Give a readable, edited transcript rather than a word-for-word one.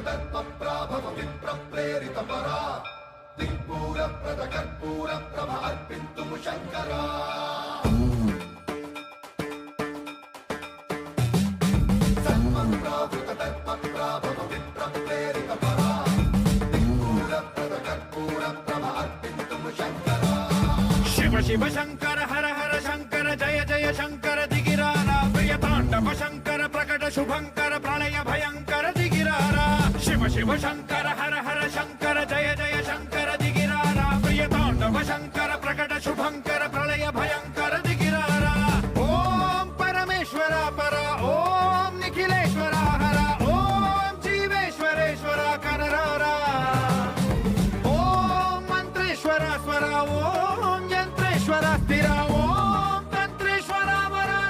దర్పప్రాభవ విప్రప్రేరిత పరా దిక్పూర ప్రద కర్పూర ప్రభ అర్పింతుము శంకరా సన్మప్రావృత దర్పప్రాభవ విప్రప్రేరిత పరా దిక్పూర ప్రద కర్పూర ప్రభ అర్పింతుము శంకరా శివ శివ శంకర హర హర శంకర జయ జయ శంకర దిగిరారా ప్రియ తాండవ శంకర ప్రకట శుభంకర ప్రళయ భయంకర దిగిరారా శివ శివ శంకర హర హర శంకర జయ జయ శంకర దిగిరారా ప్రియ తాండవ శంకర ప్రకట శుభంకర ప్రళయ భయంకర